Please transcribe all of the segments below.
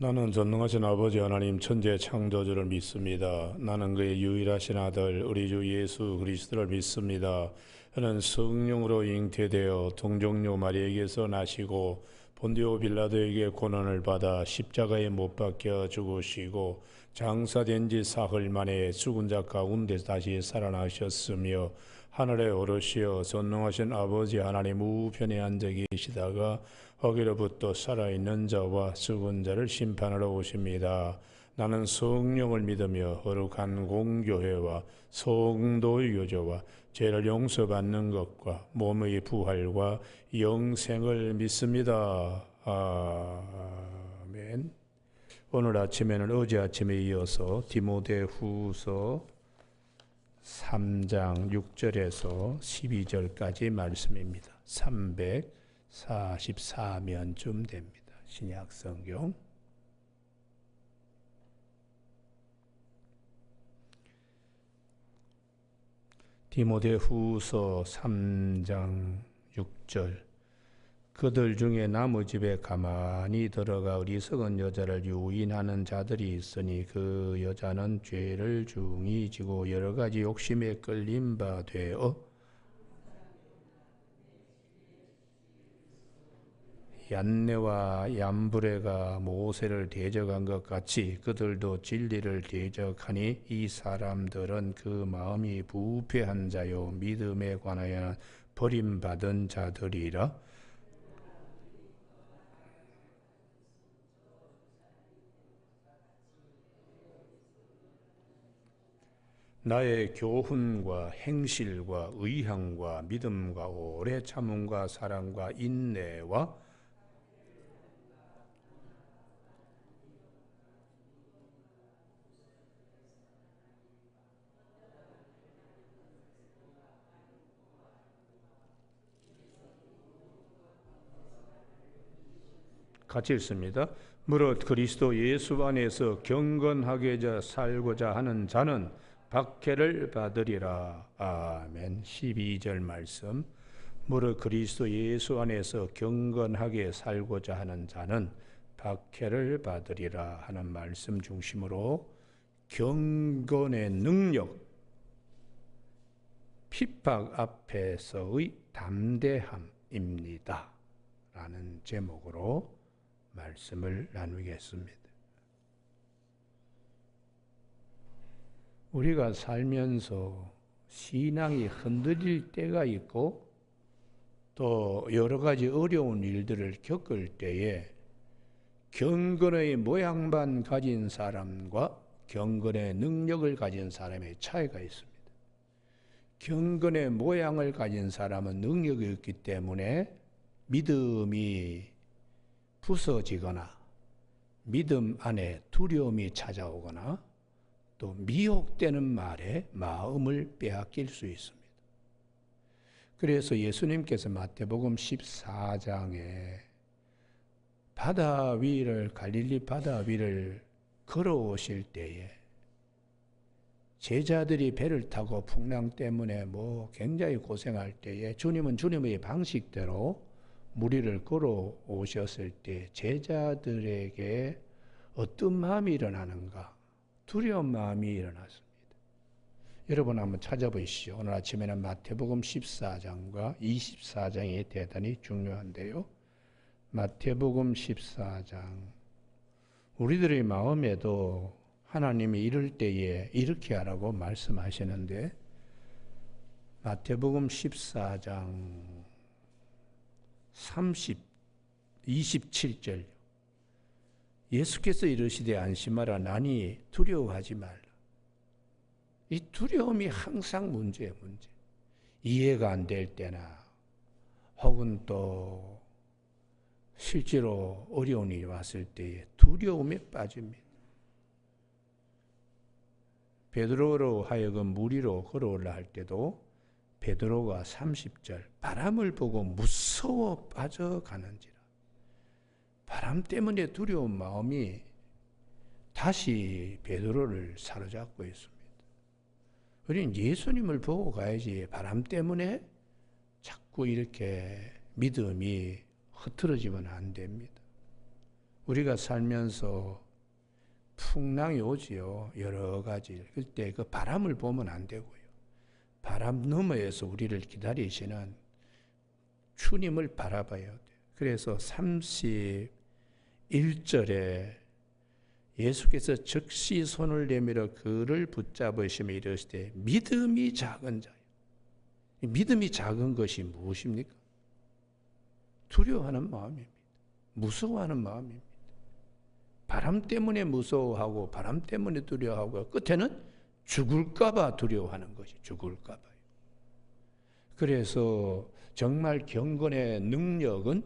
나는 전능하신 아버지 하나님 천재 창조주를 믿습니다. 나는 그의 유일하신 아들 우리 주 예수 그리스도를 믿습니다. 그는 성령으로 잉태되어 동정녀 마리에게서 나시고 본디오 빌라도에게 고난을 받아 십자가에 못 박혀 죽으시고 장사된 지 사흘 만에 죽은 자 가운데 다시 살아나셨으며 하늘에 오르시어 전능하신 아버지 하나님 우편에 앉아 계시다가 거기로부터 살아있는 자와 죽은 자를 심판하러 오십니다. 나는 성령을 믿으며 거룩한 공교회와 성도의 교제와 죄를 용서받는 것과 몸의 부활과 영생을 믿습니다. 아멘. 오늘 아침에는 어제 아침에 이어서 디모데후서 3장 6절에서 12절까지 말씀입니다. 344면쯤 됩니다. 신약성경. 디모데후서 3장 6절. 그들 중에 남의 집에 가만히 들어가 어리석은 여자를 유인하는 자들이 있으니 그 여자는 죄를 중히 지고 여러 가지 욕심에 끌린 바 되어 얀네와 얀브레가 모세를 대적한 것 같이 그들도 진리를 대적하니 이 사람들은 그 마음이 부패한 자요 믿음에 관하여는 버림받은 자들이라. 나의 교훈과 행실과 의향과 믿음과 오래 참음과 사랑과 인내와 같이 읽습니다. 무릇 그리스도 예수 안에서 경건하게 살고자 하는 자는 박해를 받으리라. 아멘. 12절 말씀. 무릇 그리스도 예수 안에서 경건하게 살고자 하는 자는 박해를 받으리라 하는 말씀 중심으로 경건의 능력, 핍박 앞에서의 담대함입니다. 라는 제목으로 말씀을 나누겠습니다. 우리가 살면서 신앙이 흔들릴 때가 있고 또 여러 가지 어려운 일들을 겪을 때에 경건의 모양만 가진 사람과 경건의 능력을 가진 사람의 차이가 있습니다. 경건의 모양을 가진 사람은 능력이 있기 때문에 믿음이 부서지거나 믿음 안에 두려움이 찾아오거나 또 미혹되는 말에 마음을 빼앗길 수 있습니다. 그래서 예수님께서 마태복음 14장에 갈릴리 바다 위를 걸어오실 때에 제자들이 배를 타고 풍랑 때문에 굉장히 고생할 때에 주님은 주님의 방식대로 무리를 걸어오셨을 때 제자들에게 어떤 마음이 일어나는가? 두려운 마음이 일어났습니다. 여러분 한번 찾아보시죠. 오늘 아침에는 마태복음 14장과 24장이 대단히 중요한데요. 마태복음 14장. 우리들의 마음에도 하나님이 이럴 때에 이렇게 하라고 말씀하시는데 마태복음 14장 27절. 예수께서 이르시되 안심하라 나니 두려워하지 말라. 이 두려움이 항상 문제예요. 문제. 이해가 안 될 때나 혹은 또 실제로 어려운 일이 왔을 때에 두려움에 빠집니다. 베드로로 하여금 무리로 걸어올라 할 때도 베드로가 30절 바람을 보고 무서워 빠져가는지라. 바람 때문에 두려운 마음이 다시 베드로를 사로잡고 있습니다. 우리는 예수님을 보고 가야지 바람 때문에 자꾸 이렇게 믿음이 흐트러지면 안 됩니다. 우리가 살면서 풍랑이 오지요. 여러 가지. 그때 그 바람을 보면 안 되고요. 바람 너머에서 우리를 기다리시는 주님을 바라봐야 돼요. 그래서 31절에 예수께서 즉시 손을 내밀어 그를 붙잡으시며 이르시되 믿음이 작은 자요. 믿음이 작은 것이 무엇입니까? 두려워하는 마음입니다. 무서워하는 마음입니다. 바람 때문에 무서워하고 바람 때문에 두려워하고 끝에는 죽을까 봐 두려워하는 것이 죽을까 봐요. 그래서 정말 경건의 능력은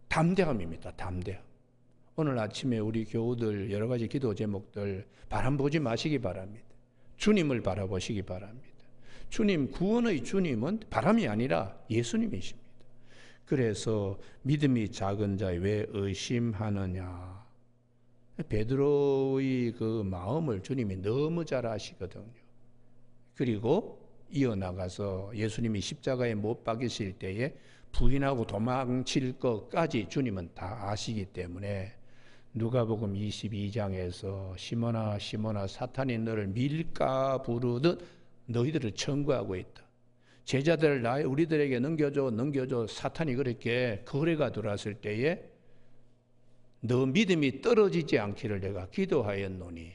담대함입니다. 담대함. 오늘 아침에 우리 교우들 여러 가지 기도 제목들 바람 보지 마시기 바랍니다. 주님을 바라보시기 바랍니다. 주님, 구원의 주님은 바람이 아니라 예수님이십니다. 그래서 믿음이 작은 자에 왜 의심하느냐. 베드로의 그 마음을 주님이 너무 잘 아시거든요. 그리고 이어나가서 예수님이 십자가에 못 박이실 때에 부인하고 도망칠 것까지 주님은 다 아시기 때문에 누가복음 22장에서 시몬아 시몬아 사탄이 너를 밀가 부르듯 너희들을 청구하고 있다. 제자들을 우리들에게 넘겨줘. 사탄이 그렇게 거래가 들어왔을 때에 너 믿음이 떨어지지 않기를 내가 기도하였노니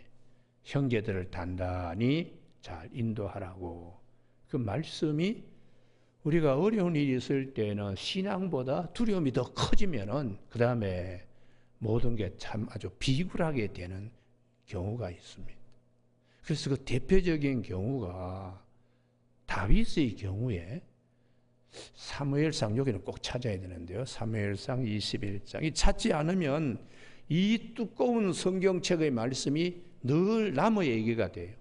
형제들을 단단히 잘 인도하라고. 그 말씀이 우리가 어려운 일이 있을 때는 신앙보다 두려움이 더 커지면은 그 다음에 모든 게 참 아주 비굴하게 되는 경우가 있습니다. 그래서 그 대표적인 경우가 다윗의 경우에 사무엘상 여기는 꼭 찾아야 되는데요. 사무엘상 21장. 이 찾지 않으면 이 두꺼운 성경책의 말씀이 늘 남의 얘기가 돼요.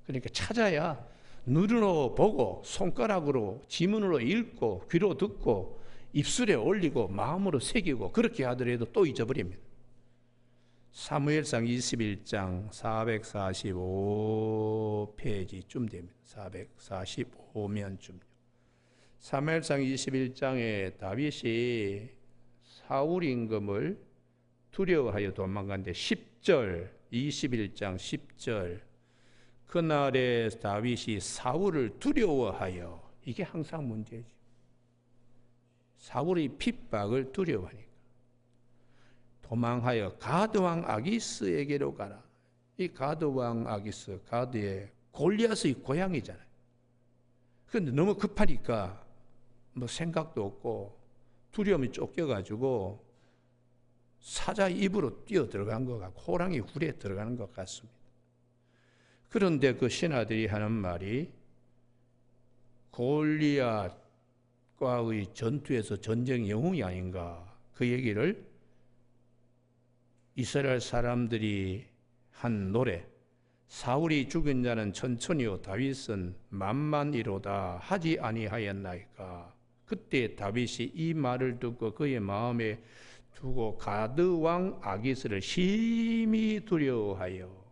그러니까 찾아야 눈으로 보고 손가락으로 지문으로 읽고 귀로 듣고 입술에 올리고 마음으로 새기고 그렇게 하더라도 또 잊어버립니다. 사무엘상 21장 445페이지쯤 됩니다. 445면쯤. 사무엘상 21장에 다윗이 사울 임금을 두려워하여 도망갔는데 10절 21장 10절 그날에 다윗이 사울을 두려워하여 이게 항상 문제지. 사울의 핍박을 두려워하니까 도망하여 가드왕 아기스에게로 가라. 이 가드왕 아기스, 가드의 골리앗의 고향이잖아요. 그런데 너무 급하니까 뭐 생각도 없고 두려움이 쫓겨가지고 사자 입으로 뛰어 들어간 것 같고 호랑이 굴에 들어가는 것 같습니다. 그런데 그 신하들이 하는 말이 골리앗과의 전투에서 전쟁 영웅이 아닌가. 그 얘기를 이스라엘 사람들이 한 노래 사울이 죽인 자는 천천히요 다윗은 만만이로다 하지 아니하였나이까. 그때 다윗이 이 말을 듣고 그의 마음에 두고 가드왕 아기스를 심히 두려워하여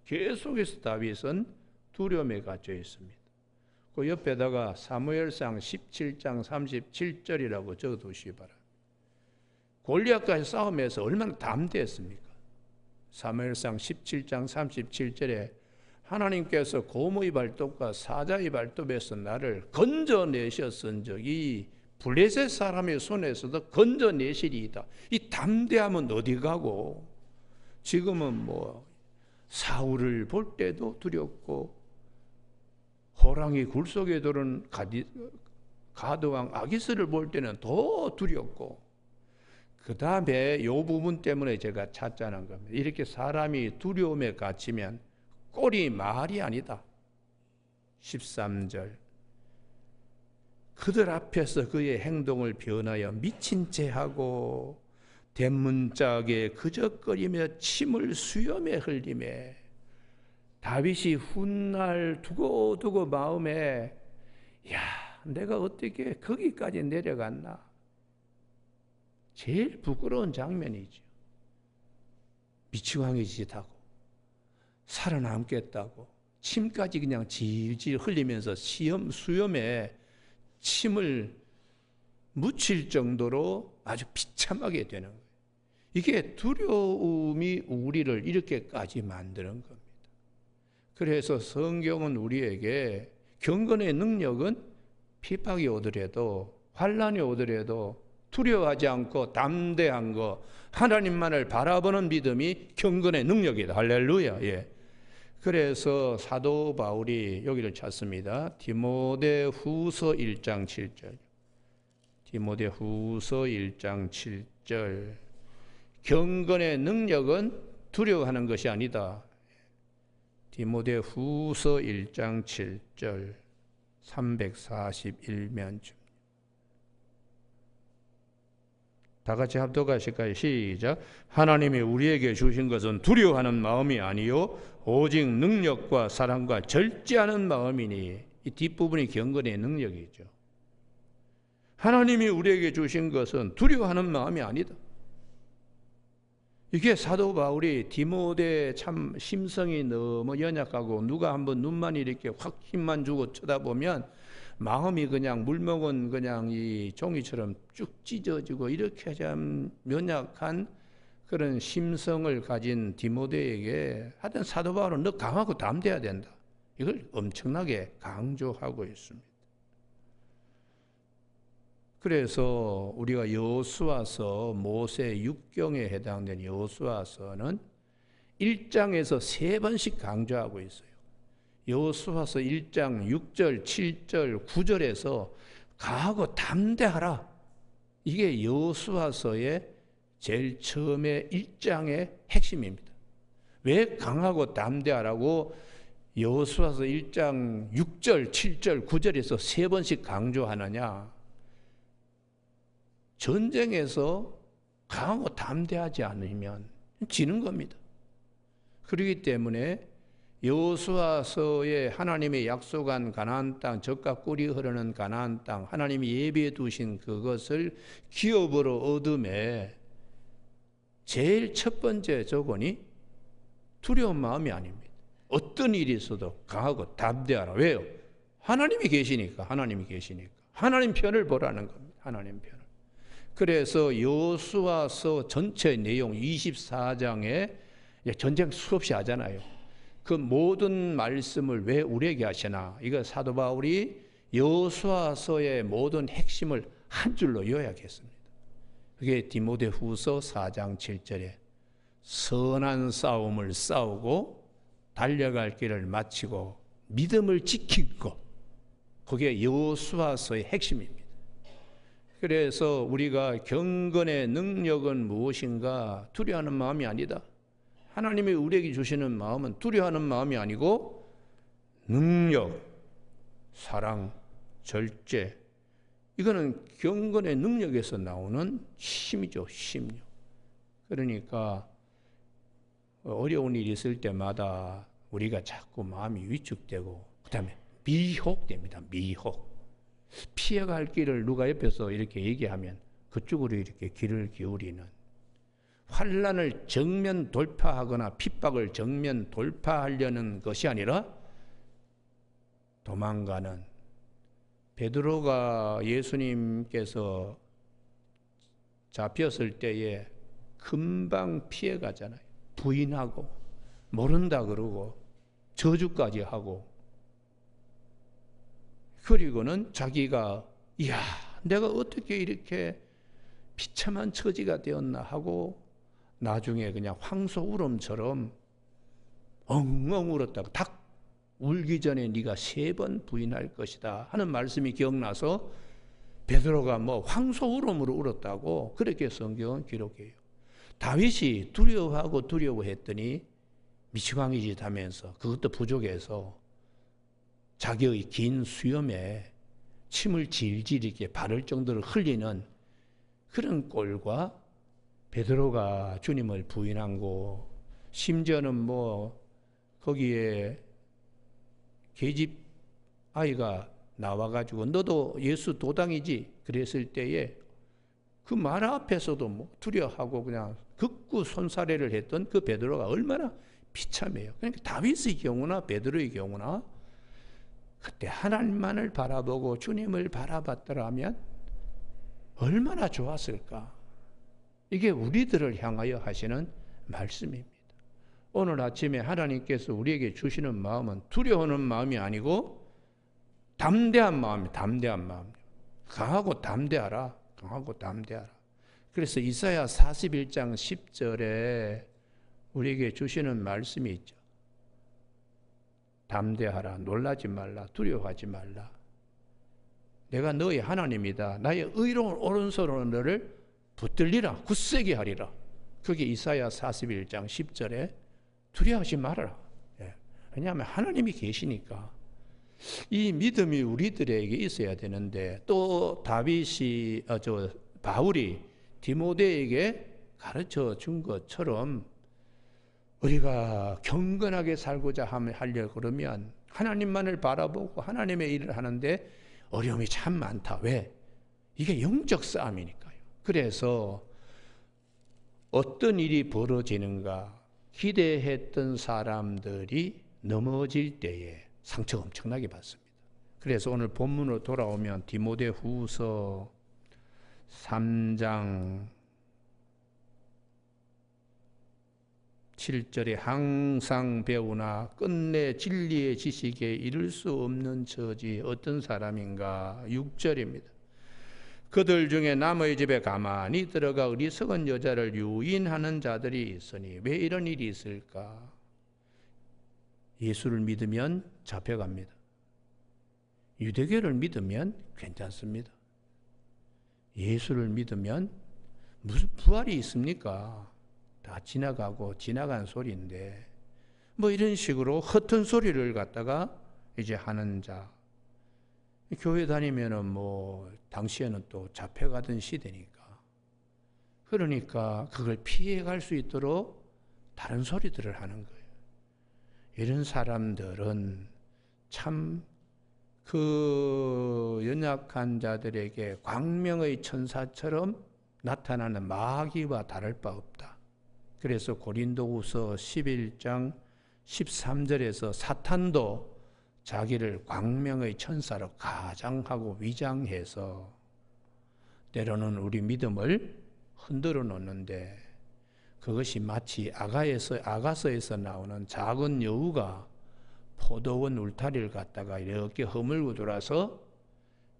계속해서 다윗은 두려움에 갇혀 있습니다. 그 옆에다가 사무엘상 17장 37절이라고 적어두시기 바랍니다. 골리앗과의 싸움에서 얼마나 담대했습니까? 사무엘상 17장 37절에 하나님께서 곰의 발톱과 사자의 발톱에서 나를 건져내셨은적이 블레셋 사람의 손에서도 건져내시리이다. 이 담대함은 어디 가고 지금은 뭐 사울을 볼 때도 두렵고 호랑이 굴 속에 들은 가드왕 아기스를 볼 때는 더 두렵고 그 다음에 이 부분 때문에 제가 찾자는 겁니다. 이렇게 사람이 두려움에 갇히면 꼴이 말이 아니다. 13절 그들 앞에서 그의 행동을 변하여 미친 체하고 대문짝에 그적거리며 침을 수염에 흘리매 다윗이 훗날 두고두고 마음에 야 내가 어떻게 거기까지 내려갔나. 제일 부끄러운 장면이죠. 미치광이 짓하고 살아남겠다고 침까지 그냥 질질 흘리면서 수염에 침을 묻힐 정도로 아주 비참하게 되는 거예요. 이게 두려움이 우리를 이렇게까지 만드는 겁니다. 그래서 성경은 우리에게 경건의 능력은 핍박이 오더라도 환난이 오더라도 두려워하지 않고 담대한 거, 하나님만을 바라보는 믿음이 경건의 능력이다. 할렐루야. 예. 그래서 사도 바울이 여기를 찾습니다. 디모데후서 1장 7절. 디모데후서 1장 7절. 경건의 능력은 두려워하는 것이 아니다. 디모데후서 1장 7절 341면쯤. 다 같이 합독하실까요? 시작. 하나님이 우리에게 주신 것은 두려워하는 마음이 아니요 오직 능력과 사랑과 절제하는 마음이니. 이 뒷부분이 경건의 능력이죠. 하나님이 우리에게 주신 것은 두려워하는 마음이 아니다. 이게 사도 바울이 디모데 참 심성이 너무 연약하고 누가 한번 눈만 이렇게 확 힘만 주고 쳐다보면 마음이 그냥 물먹은 그냥 이 종이처럼 쭉 찢어지고 이렇게 참 연약한 그런 심성을 가진 디모데에게 하여튼 사도 바울은 너 강하고 담대해야 된다. 이걸 엄청나게 강조하고 있습니다. 그래서 우리가 여호수아서 모세 6경에 해당된 여호수아서는 1장에서 3번씩 강조하고 있어요. 여호수아서 1장 6절, 7절, 9절에서 강하고 담대하라. 이게 여호수아서의 제일 처음에 1장의 핵심입니다. 왜 강하고 담대하라고 여호수아서 1장 6절, 7절, 9절에서 3번씩 강조하느냐? 전쟁에서 강하고 담대하지 않으면 지는 겁니다. 그렇기 때문에 여호수아서에 하나님의 약속한 가나안 땅, 젖과 꿀이 흐르는 가나안 땅, 하나님이 예비해 두신 그것을 기업으로 얻음에 제일 첫 번째 조건이 두려운 마음이 아닙니다. 어떤 일이 있어도 강하고 담대하라. 왜요? 하나님이 계시니까. 하나님이 계시니까. 하나님 편을 보라는 겁니다. 하나님 편을. 그래서 여호수아서 전체 내용 24장에 전쟁 수없이 하잖아요. 그 모든 말씀을 왜 우리에게 하시나? 이거 사도 바울이 여호수아서의 모든 핵심을 한 줄로 요약했습니다. 그게 디모데후서 4장 7절에 선한 싸움을 싸우고 달려갈 길을 마치고 믿음을 지킨 것. 그게 여호수아서의 핵심입니다. 그래서 우리가 경건의 능력은 무엇인가? 두려워하는 마음이 아니다. 하나님이 우리에게 주시는 마음은 두려워하는 마음이 아니고 능력, 사랑, 절제. 이거는 경건의 능력에서 나오는 힘이죠. 힘요. 그러니까 어려운 일이 있을 때마다 우리가 자꾸 마음이 위축되고 그 다음에 미혹됩니다. 미혹. 피해갈 길을 누가 옆에서 이렇게 얘기하면 그쪽으로 이렇게 귀를 기울이는, 환난을 정면 돌파하거나 핍박을 정면 돌파하려는 것이 아니라 도망가는. 베드로가 예수님께서 잡혔을 때에 금방 피해가잖아요. 부인하고 모른다 그러고 저주까지 하고, 그리고는 자기가 이야 내가 어떻게 이렇게 비참한 처지가 되었나 하고 나중에 그냥 황소 울음처럼 엉엉 울었다고, 닭 울기 전에 네가 3번 부인할 것이다 하는 말씀이 기억나서 베드로가 뭐 황소 울음으로 울었다고 그렇게 성경은 기록해요. 다윗이 두려워하고 두려워했더니 미치광이 짓 하면서 그것도 부족해서 자기의 긴 수염에 침을 질질 이렇게 바를 정도로 흘리는 그런 꼴과 베드로가 주님을 부인한 거, 심지어는 뭐 거기에 계집 아이가 나와가지고 너도 예수 도당이지 그랬을 때에 그 말 앞에서도 뭐 두려워하고 그냥 극구 손사래를 했던 그 베드로가 얼마나 비참해요. 그러니까 다윗의 경우나 베드로의 경우나 그때 하나님만을 바라보고 주님을 바라봤더라면 얼마나 좋았을까. 이게 우리들을 향하여 하시는 말씀입니다. 오늘 아침에 하나님께서 우리에게 주시는 마음은 두려워하는 마음이 아니고 담대한 마음이에요. 담대한 마음. 강하고 담대하라. 강하고 담대하라. 그래서 이사야 41장 10절에 우리에게 주시는 말씀이 있죠. 담대하라. 놀라지 말라. 두려워하지 말라. 내가 너의 하나님이다. 나의 의로운 오른손으로 너를 붙들리라. 굳세게 하리라. 그게 이사야 41장 10절에 두려워하지 말아라. 왜냐하면 하나님이 계시니까. 이 믿음이 우리들에게 있어야 되는데 또 바울이 디모데에게 가르쳐 준 것처럼 우리가 경건하게 살고자 하려고 그러면 하나님만을 바라보고 하나님의 일을 하는데 어려움이 참 많다. 왜? 이게 영적 싸움이니까요. 그래서 어떤 일이 벌어지는가 기대했던 사람들이 넘어질 때에 상처가 엄청나게 받습니다. 그래서 오늘 본문으로 돌아오면 디모데후서 3장 7절에 항상 배우나 끝내 진리의 지식에 이를 수 없는 처지 어떤 사람인가. 6절입니다. 그들 중에 남의 집에 가만히 들어가 어리석은 여자를 유인하는 자들이 있으니 왜 이런 일이 있을까? 예수를 믿으면 잡혀갑니다. 유대교를 믿으면 괜찮습니다. 예수를 믿으면 무슨 부활이 있습니까? 다 지나가고 지나간 소리인데 뭐 이런 식으로 헛된 소리를 갖다가 이제 하는 자. 교회 다니면은 뭐 당시에는 또 잡혀가던 시대니까. 그러니까 그걸 피해갈 수 있도록 다른 소리들을 하는 거예요. 이런 사람들은 참 그 연약한 자들에게 광명의 천사처럼 나타나는 마귀와 다를 바 없다. 그래서 고린도후서 11장 13절에서 사탄도 자기를 광명의 천사로 가장하고 위장해서 때로는 우리 믿음을 흔들어 놓는데 그것이 마치 아가서에서 나오는 작은 여우가 포도원 울타리를 갖다가 이렇게 허물고 돌아서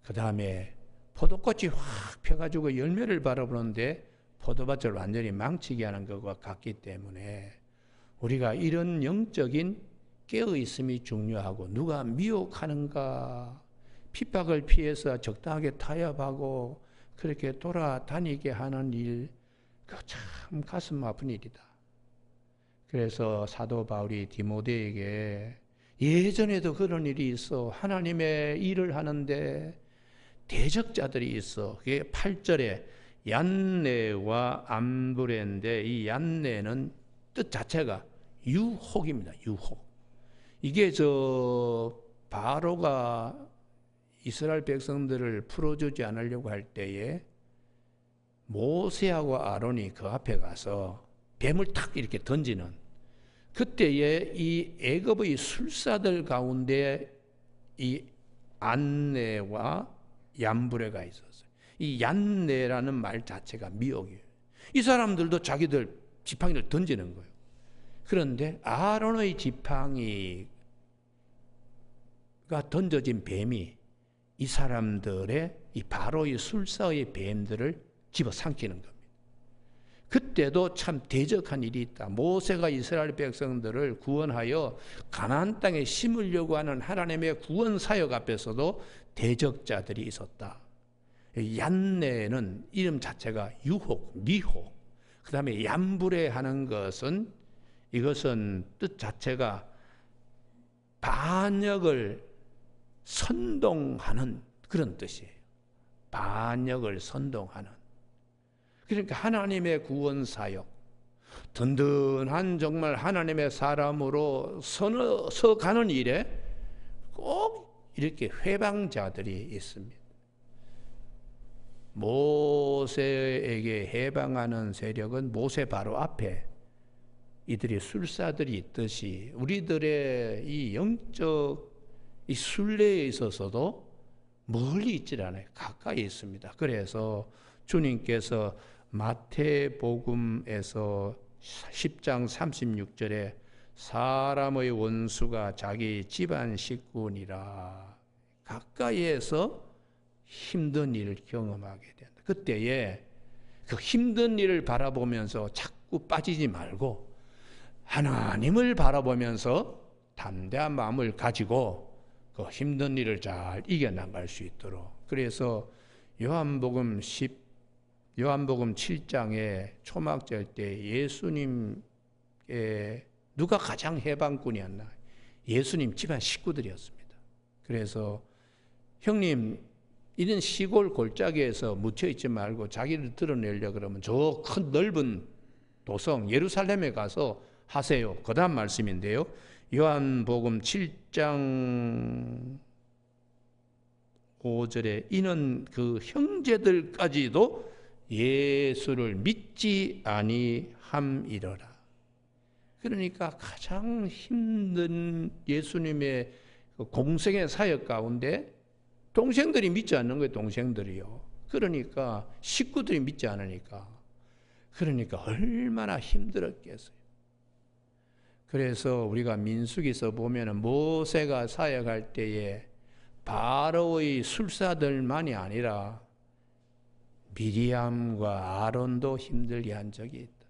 그 다음에 포도꽃이 확 펴가지고 열매를 바라보는데 포도밭을 완전히 망치게 하는 것과 같기 때문에 우리가 이런 영적인 깨어있음이 중요하고 누가 미혹하는가 핍박을 피해서 적당하게 타협하고 그렇게 돌아다니게 하는 일, 그거 참 가슴 아픈 일이다. 그래서 사도 바울이 디모데에게 예전에도 그런 일이 있어. 하나님의 일을 하는데 대적자들이 있어. 그게 8절에 얀네와 암브레인데 이 얀네는 뜻 자체가 유혹입니다. 유혹. 이게 바로가 이스라엘 백성들을 풀어주지 않으려고 할 때에 모세하고 아론이 그 앞에 가서 뱀을 탁 이렇게 던지는 그때에 이 애굽의 술사들 가운데 이 안네와 얀브레가 있었어요. 이 얀네라는 말 자체가 미혹이에요. 이 사람들도 자기들 지팡이를 던지는 거예요. 그런데 아론의 지팡이가 던져진 뱀이 이 사람들의 이 바로의 술사의 뱀들을 집어삼키는 겁니다. 그때도 참 대적한 일이 있다. 모세가 이스라엘 백성들을 구원하여 가나안 땅에 심으려고 하는 하나님의 구원 사역 앞에서도 대적자들이 있었다. 얀네는 이름 자체가 유혹, 미혹. 그 다음에 얀브레 하는 것은 이것은 뜻 자체가 반역을 선동하는 그런 뜻이에요. 반역을 선동하는. 그러니까 하나님의 구원 사역, 든든한 정말 하나님의 사람으로 서가는 일에 꼭 이렇게 회방자들이 있습니다. 모세에게 해방하는 세력은 모세 바로 앞에 이들이 술사들이 있듯이 우리들의 이 영적 이 순례에 있어서도 멀리 있질 않아요. 가까이 있습니다. 그래서 주님께서 마태복음에서 10장 36절에 사람의 원수가 자기 집안 식구니라. 가까이에서 힘든 일을 경험하게 된다. 그때에 그 힘든 일을 바라보면서 자꾸 빠지지 말고 하나님을 바라보면서 담대한 마음을 가지고 그 힘든 일을 잘 이겨나갈 수 있도록. 그래서 요한복음 7장에 초막절 때 예수님의 누가 가장 해방꾼이었나? 예수님 집안 식구들이었습니다. 그래서 형님 이런 시골 골짜기에서 묻혀있지 말고 자기를 드러내려고 그러면 저 큰 넓은 도성 예루살렘에 가서 하세요. 그 다음 말씀인데요. 요한복음 7장 5절에 이는 그 형제들까지도 예수를 믿지 아니함이러라. 그러니까 가장 힘든 예수님의 공생의 사역 가운데 동생들이 믿지 않는 거예요. 동생들이요. 그러니까 식구들이 믿지 않으니까. 그러니까 얼마나 힘들었겠어요. 그래서 우리가 민수기서 보면은 모세가 사역할 때에 바로의 술사들만이 아니라 미리암과 아론도 힘들게 한 적이 있다.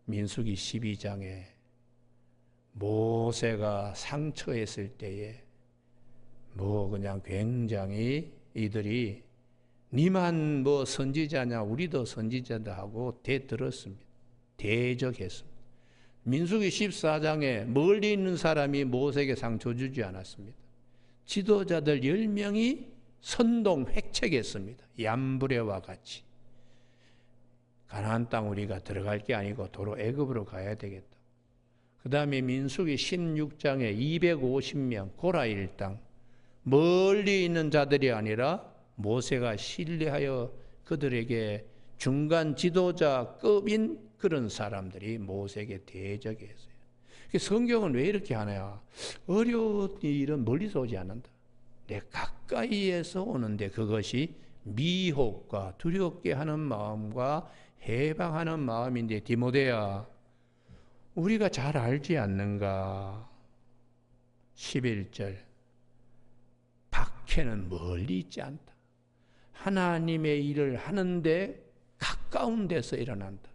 민수기 12장에 모세가 상처했을 때에 그냥 굉장히 이들이 니만 선지자냐 우리도 선지자다 하고 대들었습니다. 대적했습니다. 민수기 14장에 멀리 있는 사람이 모세에게 상처 주지 않았습니다. 지도자들 10명이 선동 획책했습니다. 얌브레와 같이. 가나안 땅 우리가 들어갈 게 아니고 도로 애굽으로 가야 되겠다. 그 다음에 민수기 16장에 250명 고라 일당 멀리 있는 자들이 아니라 모세가 신뢰하여 그들에게 중간 지도자급인 그런 사람들이 모세에게 대적했어요. 성경은 왜 이렇게 하냐? 어려운 일은 멀리서 오지 않는다. 내 가까이에서 오는데 그것이 미혹과 두렵게 하는 마음과 해방하는 마음인데 디모데야 우리가 잘 알지 않는가? 11절 박해는 멀리 있지 않다. 하나님의 일을 하는데 가까운 데서 일어난다.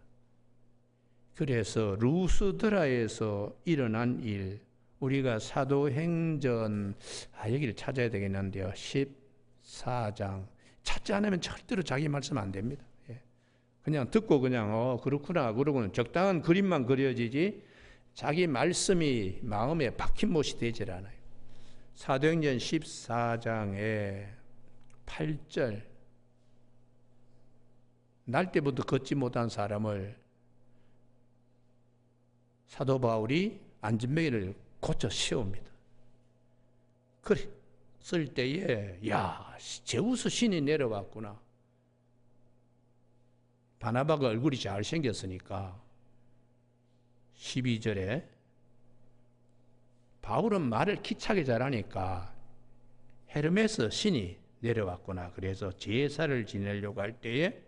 그래서 루스드라에서 일어난 일 우리가 사도행전 여기를 찾아야 되겠는데요. 14장 찾지 않으면 절대로 자기 말씀 안 됩니다. 그냥 듣고 그냥 그렇구나 그러고는 적당한 그림만 그려지지 자기 말씀이 마음에 박힌 못이 되질 않아요. 사도행전 14장에 8절 날 때부터 걷지 못한 사람을 사도 바울이 안전뱅이를 고쳐 세웁니다. 그랬을 때에 제우스 신이 내려왔구나. 바나바가 얼굴이 잘생겼으니까 12절에 바울은 말을 기차게 잘하니까 헤르메스 신이 내려왔구나. 그래서 제사를 지내려고 할 때에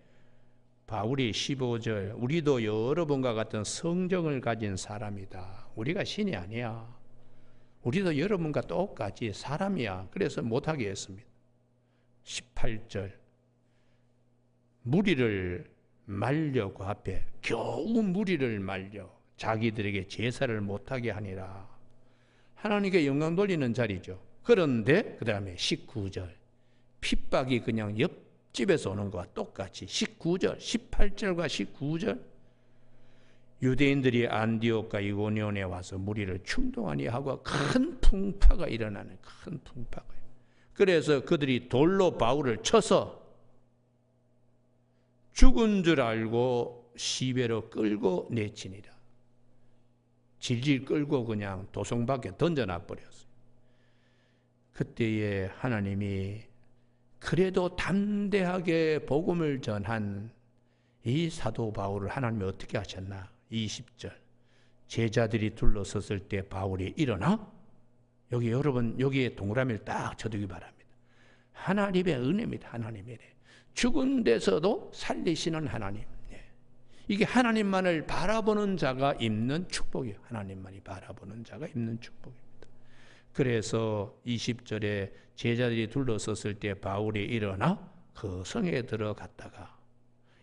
바울이 15절 우리도 여러분과 같은 성정을 가진 사람이다. 우리가 신이 아니야. 우리도 여러분과 똑같이 사람이야. 그래서 못하게 했습니다. 18절 무리를 말려 그 앞에 겨우 무리를 말려 자기들에게 제사를 못하게 하니라. 하나님께 영광 돌리는 자리죠. 그런데 그 다음에 19절 핍박이 그냥 옆집에서 오는 것과 똑같이 19절 18절과 19절 유대인들이 안디옥과 이고니온에 와서 무리를 충동하니 하고 큰 풍파가 일어나는 큰 풍파가. 그래서 그들이 돌로 바울을 쳐서 죽은 줄 알고 시베로 끌고 내치니라. 질질 끌고 그냥 도성 밖에 던져놔 버렸어요. 그때에 하나님이 그래도 담대하게 복음을 전한 이 사도 바울을 하나님이 어떻게 하셨나? 20절 제자들이 둘러섰을 때 바울이 일어나? 여기 여러분 여기에 동그라미를 딱 쳐두기 바랍니다. 하나님의 은혜입니다. 하나님의 은혜. 죽은 데서도 살리시는 하나님. 이게 하나님만을 바라보는 자가 입는 축복이에요. 하나님만이 바라보는 자가 입는 축복입니다. 그래서 20절에 제자들이 둘러섰을 때 바울이 일어나 그 성에 들어갔다가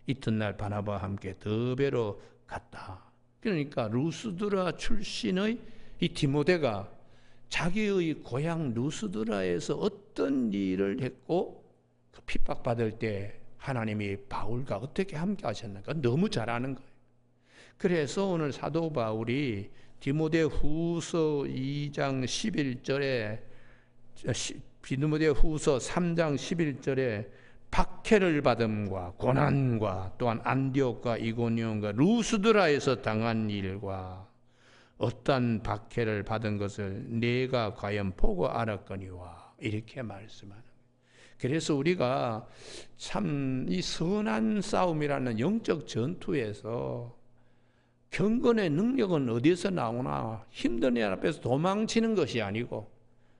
이튿날 바나바와 함께 더베로 갔다. 그러니까 루스드라 출신의 이 디모데가 자기의 고향 루스드라에서 어떤 일을 했고 핍박받을 때 하나님이 바울과 어떻게 함께 하셨는가 너무 잘 아는 거예요. 그래서 오늘 사도 바울이 디모데 후서 2장 11절에 디모데 후서 3장 11절에 박해를 받음과 고난과 또한 안디옥과 이고니온과 루스드라에서 당한 일과 어떤 박해를 받은 것을 내가 과연 보고 알았거니와 이렇게 말씀하는 거예요. 그래서 우리가 참 이 선한 싸움이라는 영적 전투에서 경건의 능력은 어디서 나오나 힘든 일 앞에서 도망치는 것이 아니고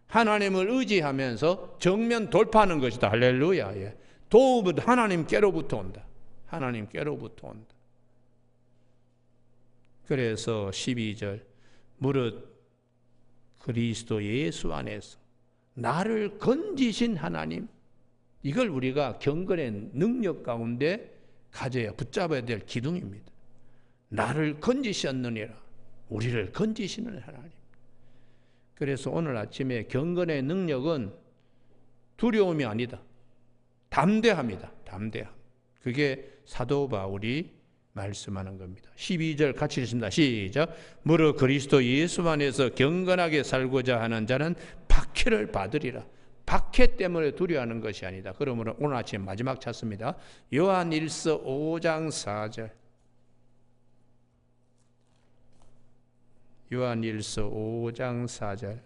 하나님을 의지하면서 정면 돌파하는 것이다. 할렐루야. 예. 도움은 하나님께로부터 온다. 하나님께로부터 온다. 그래서 12절 무릇 그리스도 예수 안에서 나를 건지신 하나님, 이걸 우리가 경건의 능력 가운데 가져야 붙잡아야 될 기둥입니다. 나를 건지셨느니라. 우리를 건지시는 하나님. 그래서 오늘 아침에 경건의 능력은 두려움이 아니다. 담대함이다. 담대함. 그게 사도 바울이 말씀하는 겁니다. 12절 같이 읽습니다. 시작. 무릇 그리스도 예수 안에서 경건하게 살고자 하는 자는 박해를 받으리라. 박해 때문에 두려워하는 것이 아니다. 그러므로 오늘 아침 마지막 찾습니다. 요한일서 5장 4절. 요한일서 5장 4절.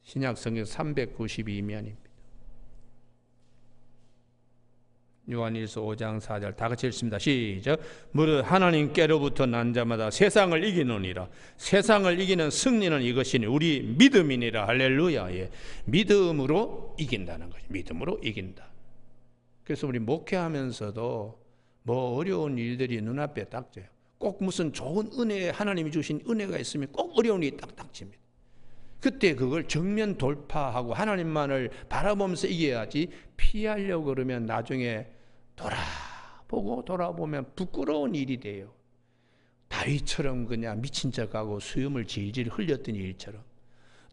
신약성경 392면입니다. 요한일서 5장 4절 다 같이 읽습니다. 시작. 무릇 하나님께로부터 난 자마다 세상을 이기느니라. 세상을 이기는 승리는 이것이니 우리 믿음이니라. 할렐루야. 예. 믿음으로 이긴다는 거죠. 믿음으로 이긴다. 그래서 우리 목회하면서도 뭐 어려운 일들이 눈앞에 닥쳐요. 꼭 무슨 좋은 은혜, 하나님이 주신 은혜가 있으면 꼭 어려운 일이 딱 닥칩니다. 그때 그걸 정면 돌파하고 하나님만을 바라보면서 이겨야지, 피하려고 그러면 나중에 돌아보면 부끄러운 일이 돼요. 다윗처럼 그냥 미친 척하고 수염을 질질 흘렸던 일처럼,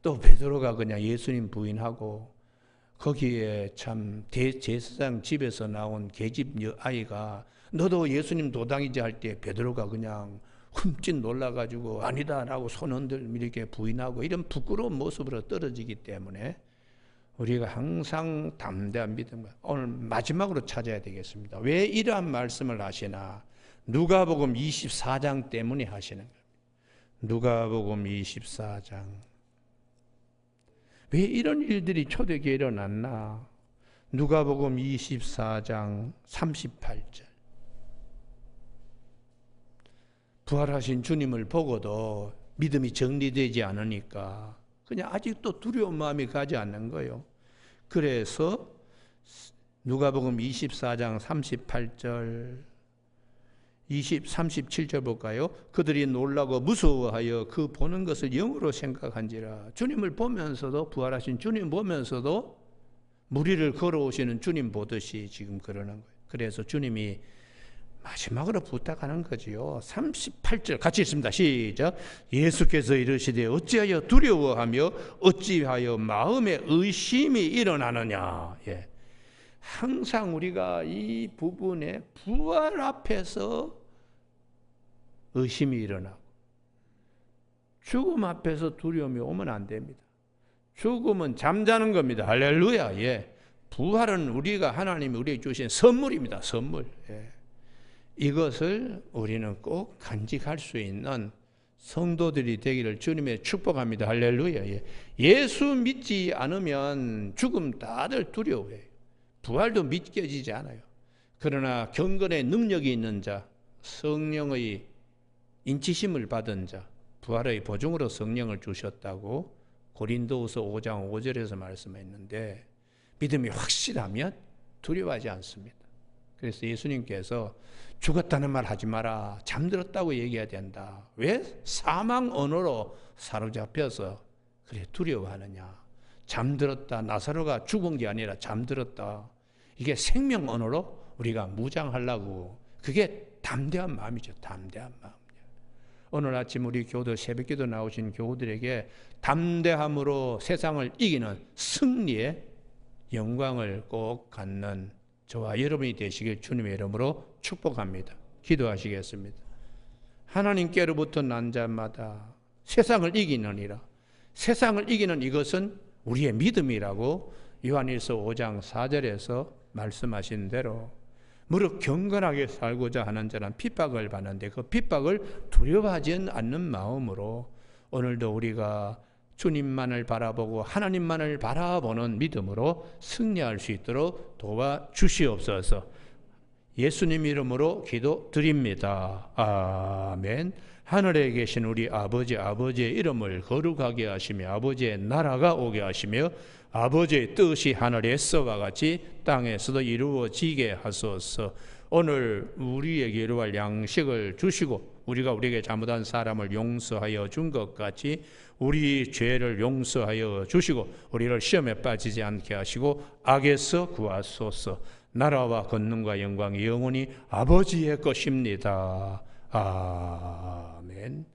또 베드로가 그냥 예수님 부인하고 거기에 참 대제사장 집에서 나온 계집 아이가 너도 예수님 도당이지 할 때 베드로가 그냥 흠칫 놀라가지고 아니다라고 손 흔들며 이렇게 부인하고 이런 부끄러운 모습으로 떨어지기 때문에 우리가 항상 담대한 믿음과 오늘 마지막으로 찾아야 되겠습니다. 왜 이러한 말씀을 하시나? 누가복음 24장 때문에 하시는 겁니다. 누가복음 24장. 왜 이런 일들이 초대교회에 일어났나? 누가복음 24장 38절. 부활하신 주님을 보고도 믿음이 정리되지 않으니까 그냥 아직도 두려운 마음이 가지 않는 거예요. 그래서 누가복음 24장 38절 37절 볼까요? 그들이 놀라고 무서워하여 그 보는 것을 영으로 생각한지라. 주님을 보면서도, 부활하신 주님 보면서도 무리를 걸어오시는 주님 보듯이 지금 그러는 거예요. 그래서 주님이 마지막으로 부탁하는 거지요. 38절 같이 읽습니다. 시작. 예수께서 이르시되 어찌하여 두려워하며 어찌하여 마음에 의심이 일어나느냐. 예. 항상 우리가 이 부분에 부활 앞에서 의심이 일어나고 죽음 앞에서 두려움이 오면 안 됩니다. 죽음은 잠자는 겁니다. 할렐루야. 예. 부활은 우리가 하나님이 우리에게 주신 선물입니다. 선물. 예. 이것을 우리는 꼭 간직할 수 있는 성도들이 되기를 주님의 축복합니다. 할렐루야. 예. 예수 믿지 않으면 죽음 다들 두려워해요. 부활도 믿겨지지 않아요. 그러나 경건의 능력이 있는 자, 성령의 인치심을 받은 자, 부활의 보증으로 성령을 주셨다고 고린도후서 5장 5절에서 말씀했는데, 믿음이 확실하면 두려워하지 않습니다. 그래서 예수님께서 죽었다는 말 하지 마라. 잠들었다고 얘기해야 된다. 왜 사망 언어로 사로잡혀서 그래 두려워하느냐. 잠들었다. 나사로가 죽은 게 아니라 잠들었다. 이게 생명 언어로 우리가 무장하려고. 그게 담대한 마음이죠. 담대한 마음. 오늘 아침 우리 교도 새벽기도 나오신 교우들에게 담대함으로 세상을 이기는 승리의 영광을 꼭 갖는 저와 여러분이 되시길 주님의 이름으로 축복합니다. 기도하시겠습니다. 하나님께로부터 난 자마다 세상을 이기느니라. 세상을 이기는 이것은 우리의 믿음이라고 요한일서 5장 4절에서 말씀하신 대로 무릇 경건하게 살고자 하는 자는 핍박을 받는데 그 핍박을 두려워하지 않는 마음으로 오늘도 우리가 주님만을 바라보고 하나님만을 바라보는 믿음으로 승리할 수 있도록 도와주시옵소서. 예수님 이름으로 기도드립니다. 아멘. 하늘에 계신 우리 아버지, 아버지의 이름을 거룩하게 하시며 아버지의 나라가 오게 하시며 아버지의 뜻이 하늘에서와 같이 땅에서도 이루어지게 하소서. 오늘 우리에게 이루어갈 양식을 주시고 우리가 우리에게 잘못한 사람을 용서하여 준 것 같이 우리 죄를 용서하여 주시고 우리를 시험에 빠지지 않게 하시고 악에서 구하소서. 나라와 권능과 영광이 영원히 아버지의 것입니다. 아멘.